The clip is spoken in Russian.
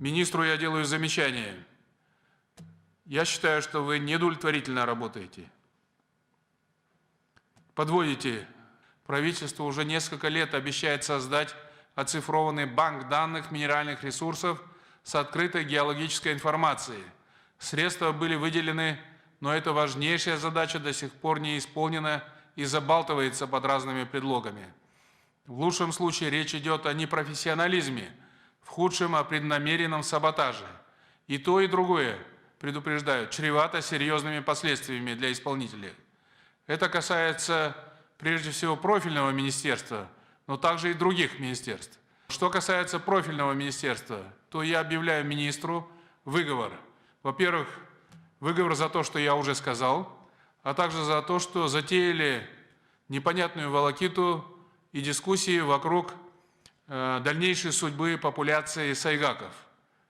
Министру я делаю замечание. Я считаю, что вы неудовлетворительно работаете. Подводите. Правительство уже несколько лет обещает создать оцифрованный банк данных минеральных ресурсов с открытой геологической информацией. Средства были выделены, но эта важнейшая задача до сих пор не исполнена и забалтывается под разными предлогами. В лучшем случае речь идет о непрофессионализме, в худшем о преднамеренном саботаже. И то, и другое, предупреждаю, чревато серьезными последствиями для исполнителей. Это касается прежде всего профильного министерства, но также и других министерств. Что касается профильного министерства, то я объявляю министру выговор. Во-первых, выговор за то, что я уже сказал, а также за то, что затеяли непонятную волокиту и дискуссии вокруг дальнейшей судьбы популяции сайгаков.